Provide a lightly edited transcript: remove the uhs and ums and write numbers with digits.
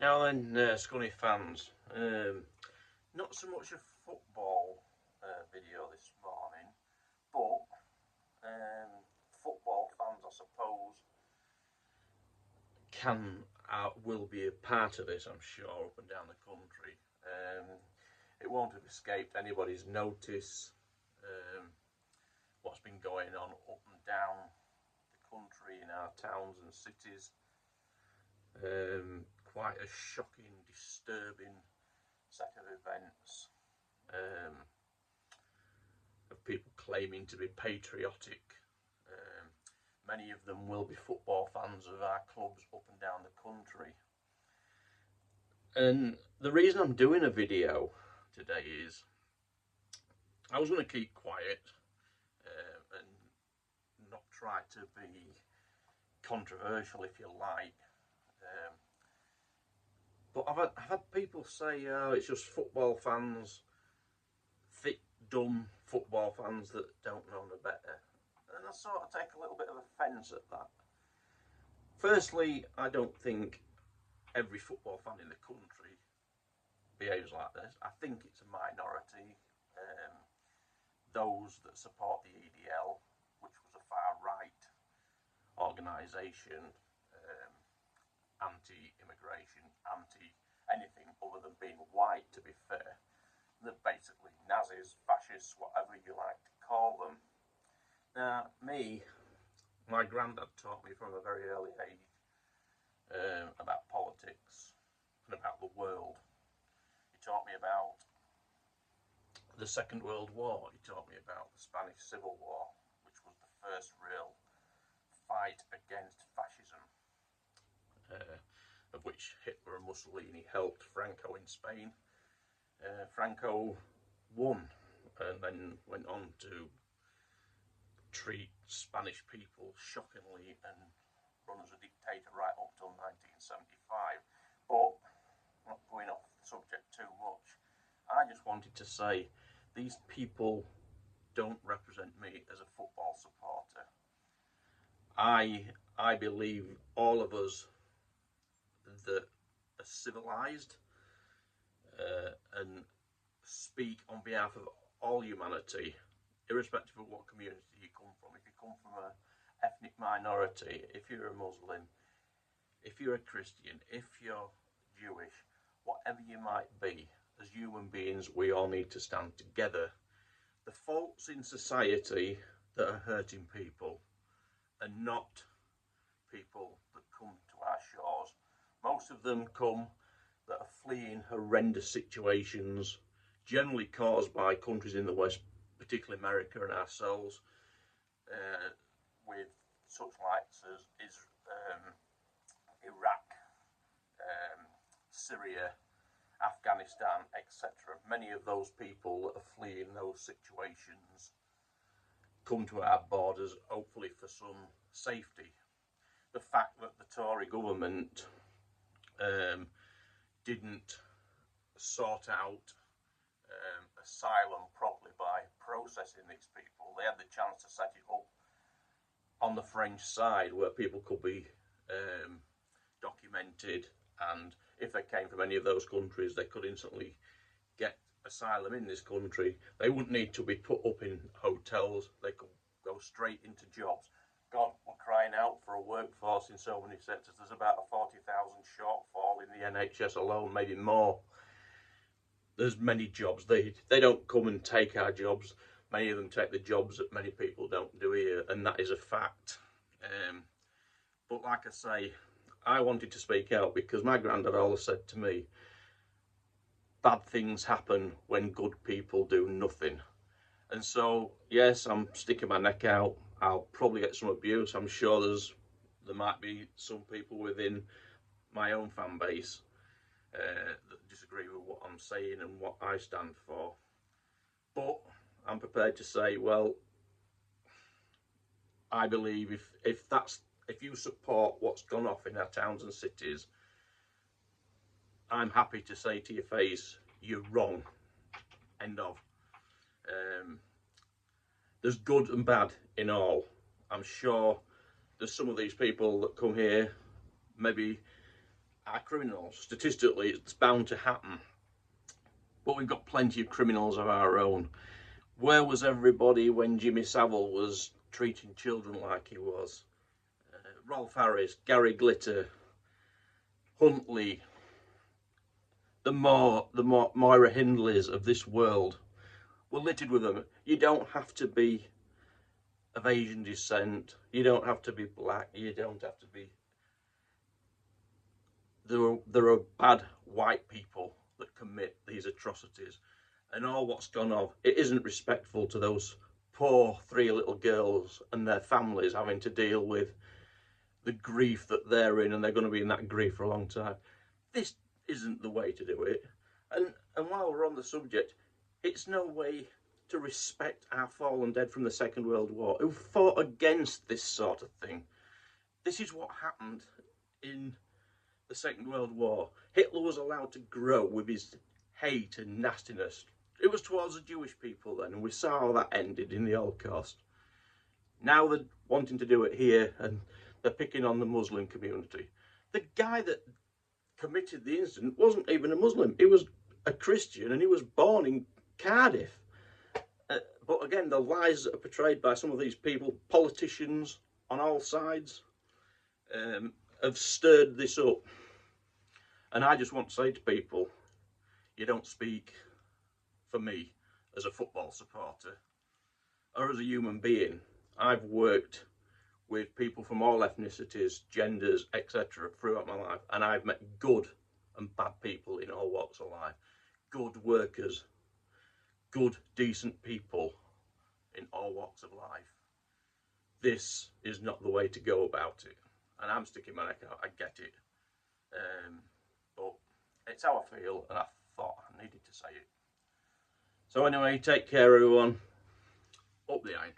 Now then, Scunny fans, not so much a football video this morning, but football fans, I suppose, will be a part of this, I'm sure, up and down the country. It won't have escaped anybody's notice what's been going on up and down the country in our towns and cities. Quite a shocking, disturbing set of events of people claiming to be patriotic. Many of them will be football fans of our clubs up and down the country. And the reason I'm doing a video today is I was going to keep quiet and not try to be controversial, if you like. But I've had people say, oh, it's just football fans, thick, dumb football fans that don't know no better. And I sort of take a little bit of offence at that. Firstly, I don't think every football fan in the country behaves like this. I think it's a minority. Those that support the EDL, which was a far-right organisation, anti-immigration, anti-anything other than being white, to be fair. They're basically Nazis, fascists, whatever you like to call them. Now, my granddad taught me from a very early age about politics and about the world. He taught me about the Second World War. He taught me about the Spanish Civil War, which was the first real fight against fascism, of which Hitler and Mussolini helped Franco in Spain. Franco won and then went on to treat Spanish people shockingly and run as a dictator right up till 1975. But I'm not going off the subject too much. I just wanted to say these people don't represent me as a football supporter. I believe all of us that are civilised and speak on behalf of all humanity, irrespective of what community you come from. If you come from an ethnic minority, if you're a Muslim, if you're a Christian, if you're Jewish, whatever you might be, as human beings, we all need to stand together. The faults in society that are hurting people are not people that come to our shores. Most of them come that are fleeing horrendous situations, generally caused by countries in the West, particularly America and ourselves, with such likes as Iraq, Syria, Afghanistan, etc. Many of those people that are fleeing those situations come to our borders, hopefully for some safety. The fact that the Tory government didn't sort out asylum properly by processing these people. They had the chance to set it up on the French side where people could be documented, and if they came from any of those countries, they could instantly get asylum in this country. They wouldn't need to be put up in hotels. They could go straight into jobs. God, we're crying out for a workforce in so many sectors. There's about a 40,000 shortfall in the NHS alone, maybe more. There's many jobs. They don't come and take our jobs. Many of them take the jobs that many people don't do here, and that is a fact. But like I say, I wanted to speak out because my granddad always said to me, bad things happen when good people do nothing. And so, yes, I'm sticking my neck out. I'll probably get some abuse. I'm sure there might be some people within my own fan base that disagree with what I'm saying and what I stand for. But I'm prepared to say, well, I believe if you support what's gone off in our towns and cities, I'm happy to say to your face, you're wrong. End of. There's good and bad in all. I'm sure there's some of these people that come here, maybe are criminals. Statistically, it's bound to happen. But we've got plenty of criminals of our own. Where was everybody when Jimmy Savile was treating children like he was? Rolf Harris, Gary Glitter, Huntley, the Moira Hindleys of this world were littered with them. You don't have to be of Asian descent. You don't have to be black. You don't have to be... There are bad white people that commit these atrocities. And all what's gone on, it isn't respectful to those poor 3 little girls and their families having to deal with the grief that they're in, and they're going to be in that grief for a long time. This isn't the way to do it. And while we're on the subject, it's no way to respect our fallen dead from the Second World War who fought against this sort of thing. This is what happened in the Second World War. Hitler was allowed to grow with his hate and nastiness. It was towards the Jewish people then, and we saw how that ended in the Holocaust. Now they're wanting to do it here, and they're picking on the Muslim community. The guy that committed the incident wasn't even a Muslim. He was a Christian, and he was born in Cardiff. But again, the lies that are portrayed by some of these people, politicians on all sides, have stirred this up. And I just want to say to people, you don't speak for me as a football supporter or as a human being. I've worked with people from all ethnicities, genders, etc. throughout my life, and I've met good and bad people in all walks of life. Good workers, good, decent people in all walks of life. This is not the way to go about it. And I'm sticking my neck out, I get it. But it's how I feel, and I thought I needed to say it. So anyway, take care everyone. Up the iron.